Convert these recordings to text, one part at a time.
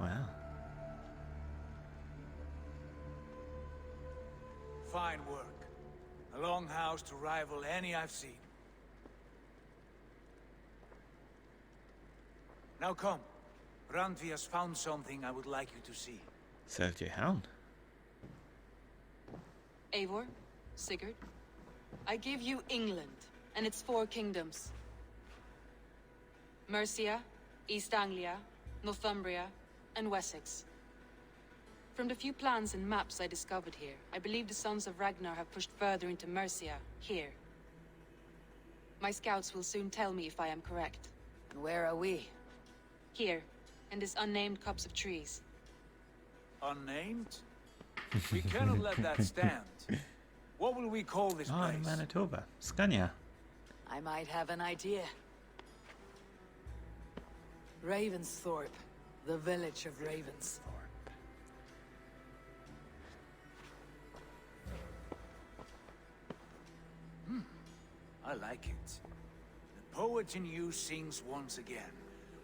Wow. Fine work. A longhouse to rival any I've seen. Now come. Randvi has found something I would like you to see. Sergey Hound. Eivor, Sigurd, I give you England and its 4 kingdoms. Mercia, East Anglia, Northumbria, and Wessex. From the few plans and maps I discovered here, I believe the Sons of Ragnar have pushed further into Mercia, here. My scouts will soon tell me if I am correct. And where are we? Here, in this unnamed copse of trees. Unnamed? We cannot let that stand. What will we call this Oh, place? Manitoba. Scania. I might have an idea. Ravensthorpe. The village of Ravens. I like it. The poet in you sings once again.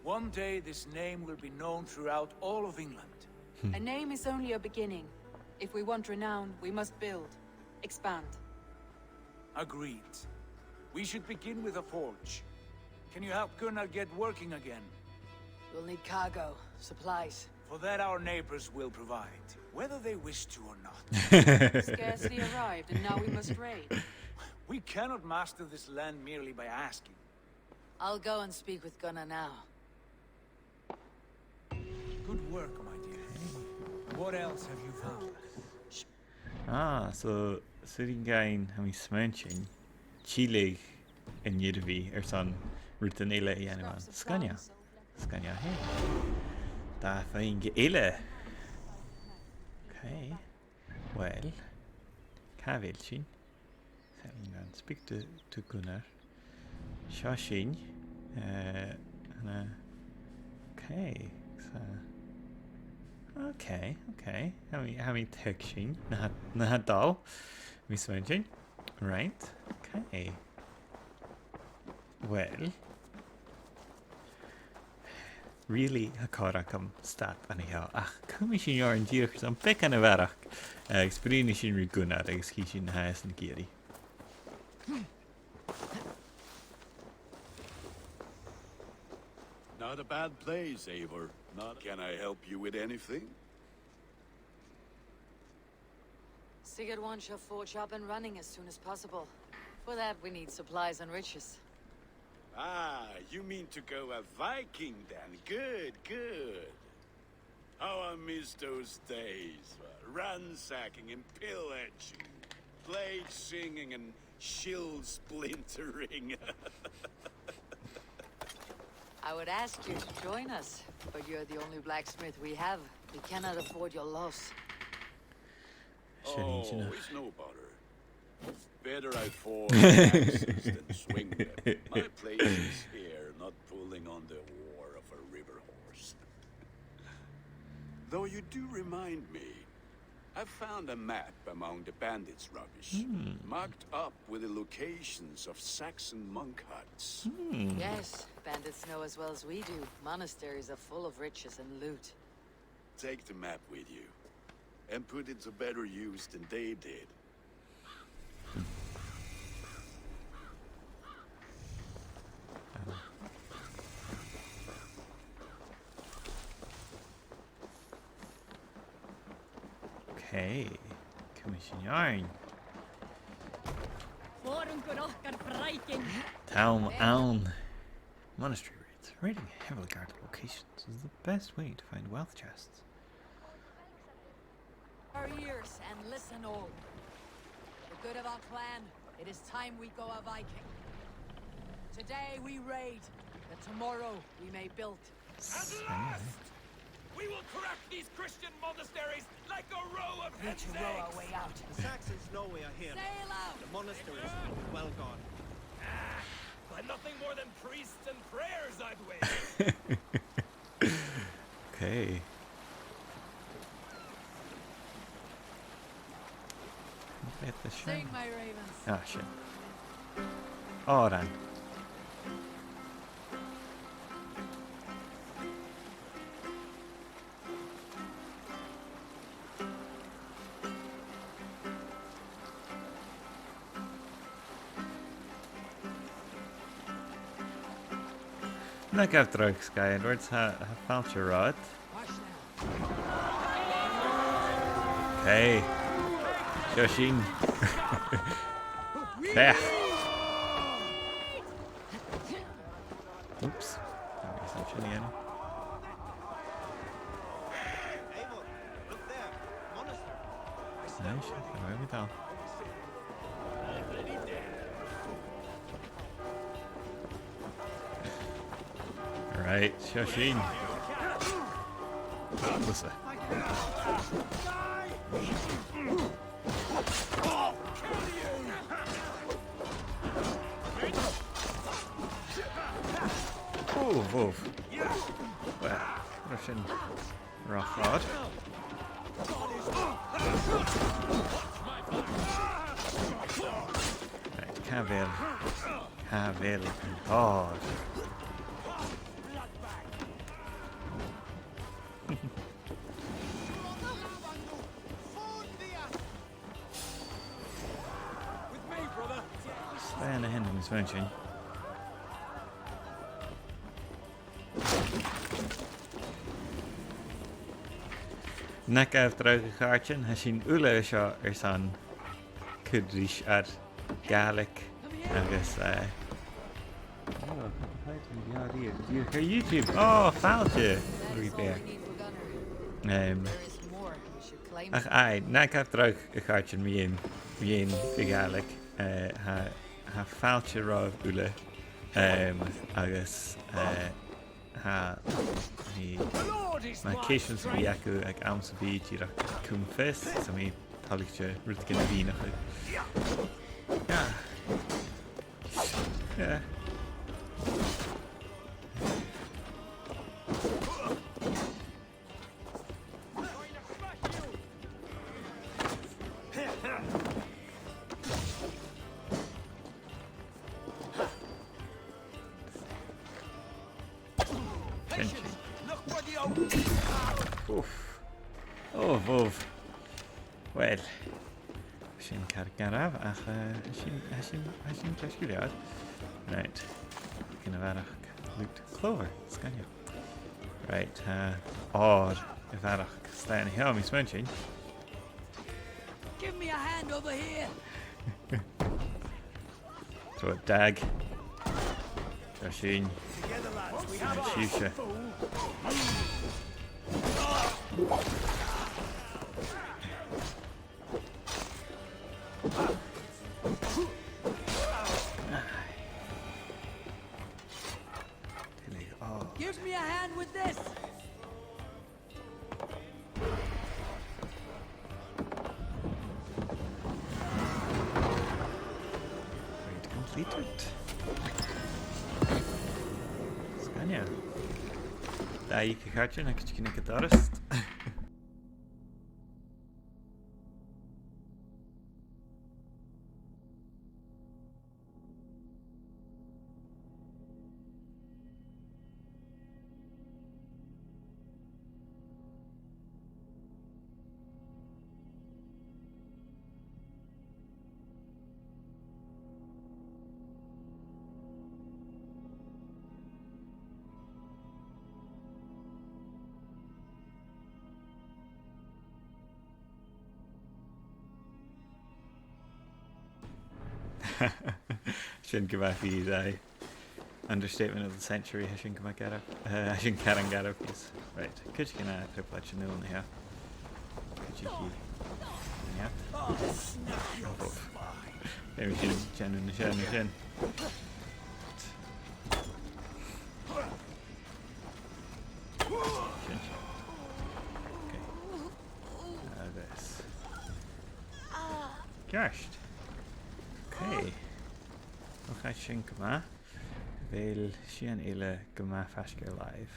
One day this name will be known throughout all of England. A name is only a beginning. If we want renown, we must build, expand. Agreed. We should begin with a forge. Can you help Gunnar get working again? We'll need cargo, supplies. For that our neighbors will provide, whether they wish to or not. Scarcely arrived, and now we must raid. We cannot master this land merely by asking. I'll go and speak with Gunnar now. Good work, my dear. What else have you found? Ah, so Suringain ha mi smenching. Chile in Yidvi son Rutanila Yanaman. Scania. Scania hey. Da fine ille. Okay. Well. Kavilchin. Speak to Gunnar. Shashin. Okay. So okay. How many texting? Not dal. Mi smenching. Right. Okay. Well. Really hakarakam stat anyhow. Commission your and Jirks on Peck and Avarak. Explanation Riguna, execution has and Giri. Not a bad place, Eivor. Can I help you with anything? Sigurd wants your forge up and running as soon as possible. For that, we need supplies and riches. Ah, you mean to go a Viking then? Good. How I miss those days. Ransacking and pillaging. Blade singing and shield splintering. I would ask you to join us, but you're the only blacksmith we have. We cannot afford your loss. Oh, it's no bother. Better I forge axes than swing them. My place is here, not pulling on the war of a river horse. Though you do remind me, I found a map among the bandits' rubbish, marked up with the locations of Saxon monk huts. Yes, bandits know as well as we do. Monasteries are full of riches and loot. Take the map with you, and put it to better use than they did. Okay. Commission yarn. Town Own. Monastery raids. Raiding heavily guarded locations is the best way to find wealth chests. Our ears and listen all. The good of our clan, it is time we go a Viking. Today we raid, that tomorrow we may build. At last! We will crack these Christian monasteries like a row of Need to row our way out. The Saxons know we are here. Sail out! The monasteries are well gone. But nothing more than priests and prayers I'd wait. Okay. Let the Sing, my ravens. Ah, shit. Oran. Na gab drug sky Edwards ha felt your rod. Okay. Joshin. Pech. Oops. That makes sense in the end. Eivor, look there. Monastery. No, shit. Where we go? Right, Joshin. Listen. Oh, whoa. Well, Russian rock rod. Right, Cavill. God. Stan ahead of his mention. Nek after Carchan has seen Ula shot or son Creach at Gaelic. I guess YouTube. Oh, found you. Wee bear. There is more. We should claim Ach, aye, nek after Carchan me in the Gaelic. Ha found you Rob Ula. I guess ha he my cations be acu ag amsa bí tíra cúm fest sa mí taligte rud gin bí nach yeah. Oh, Vov. Well, sin Garbh ach sin teisciúliad. Right. Gonna bharach loot clover, scanio. Right, odd bharach stan here mi smunchin. Give me a hand over here. So a dag. Joshin. Together, lads, we have a Shusha. Give me a hand with this. Raid completed. Scania. Da je kaartje, dan kun je niet het arrest. Shouldn't go back the understatement of the century. I shouldn't go back at it. I shouldn't Caran Gàidhlig, please. Right. Could you get a triple at your new here? Could you keep? Yeah. Oh, maybe we should gen in the shed. Okay. This. Gosh. Okay. Nog eens zien maar. Wil zien ile gema fasker live.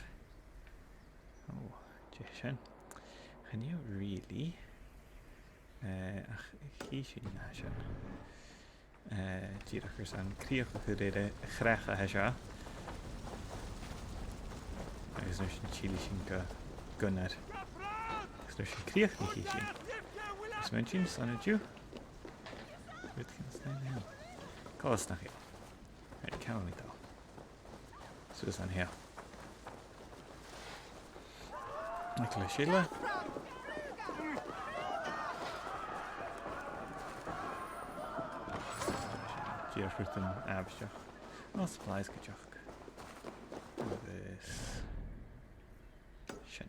Oh, Jason. Can you really? Ach, ik zie niet Jason. Tierkers aan Creach gereden graag Haja. Er is nog een chili shinka gunner. Is er een Creach niet hier? Is mensen staan het je? Weet je dat nou? Kost nog. Right, can we go? Suas an here. Cluicheamaid. Díorfuirt an absteach. Nó supplies go teach. Agus sin.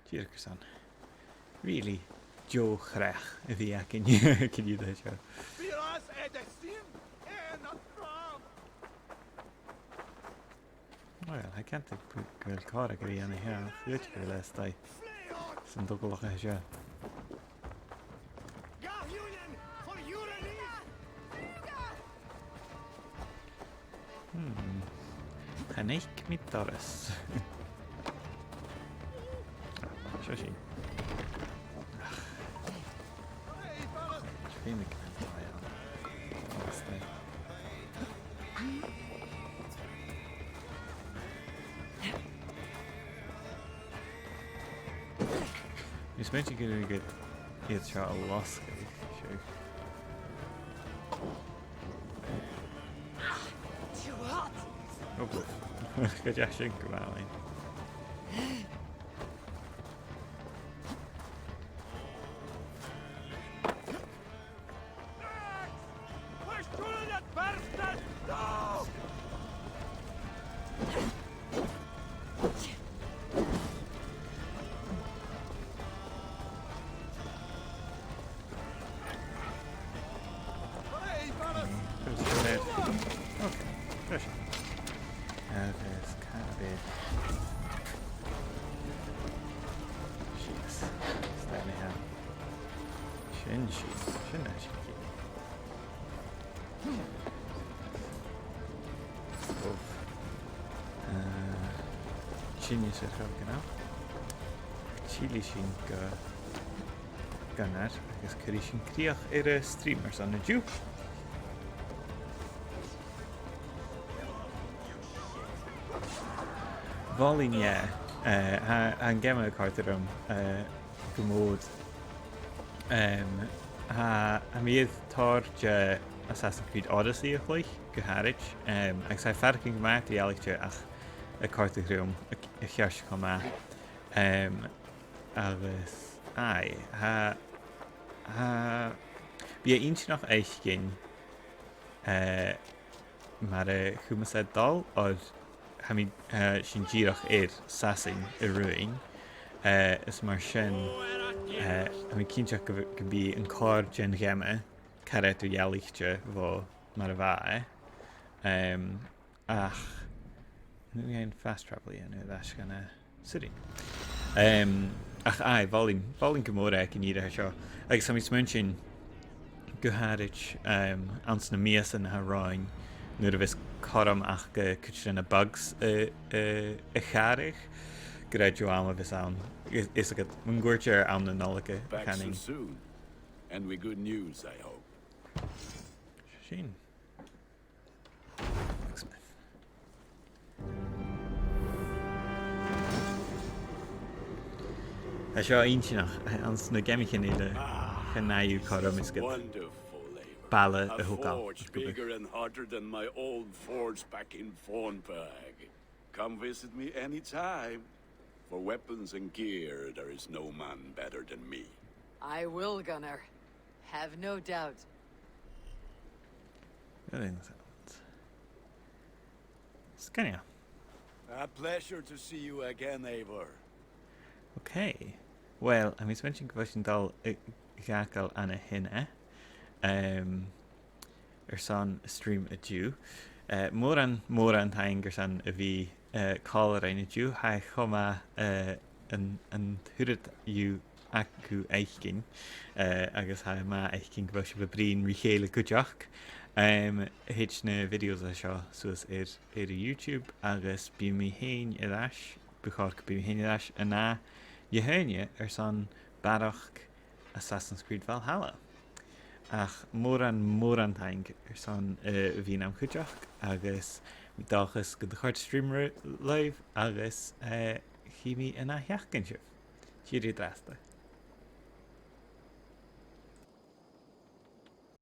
Díorchas an. Really Joe Creach a bhí ag in ciniú de seo. Well, I can't think gwil car ag bhí anna here. Chuit go leis dai. San dogolach a seo. Chanéic mi doras. Seo sin. Fé mi gan dai an. Stai. Is meant to get a good shot of loss. Sure. Too hot. Oh, good job, come on. Chini sy'n rhaid gyda. Chili sy'n gynnar, agos Creach sy'n criach i'r streamers on y diw. Volin ie, han gemma carter gymod. Ha mydd torj Assassin's Creed Odyssey o chloich, gyharich. Ag sa'i farcing gymaint I Gaelic ach y carter grwm, y chiars coma. Agus, ai, Bia un sy'n o'ch eich gyn, mae'r chwmysed dal, o'r hami sy'n girach sasing y rwy'n, ys mae'r sy'n, hami cyntiach gybi yn cor gen gema, caret o Gaelic fo mae'r fae, ach, nu ein fast travel yn y ddas gan y city. Ach ai, volin gymore ac yn i'r hysio. Ag sam is mention gyharich ans na mias yn haroin nu'r fys coram ach gytrin y bugs y charich gyda jo am y fys awn. Is a good mwyn gwirtir am na nolig y canning. Back so soon. And with good news, I hope. Sheen. Seo eintinach ans na gemicin ile chynnaú coram is good. Wonderful, Eivor. Balla A y hwgal. forge bigger and hotter than my old forge back in Fornburg. Come visit me anytime. For weapons and gear, there is no man better than me. I will, Gunnar. Have no doubt. Scania. A pleasure to see you again, Eivor. Okay. Well, I'm mentioning question dal gacal anna hinne. Son stream a Jew. Moran tanger san a vi caller ein a Jew. Hai choma an hurit you aku eichking. Agus hai ma eichking was je bebrin richele kujak. Hitch na videos a seo soos YouTube agus bí mi hain irais buchárc bí mi hain irais a ná jehaine son barach Assassin's Creed Valhalla. Ach mór an taing son bhí am chuteach agus mi dachas go chuirt streamer live agus chimi in a heachcin sibh. Tíri drasta.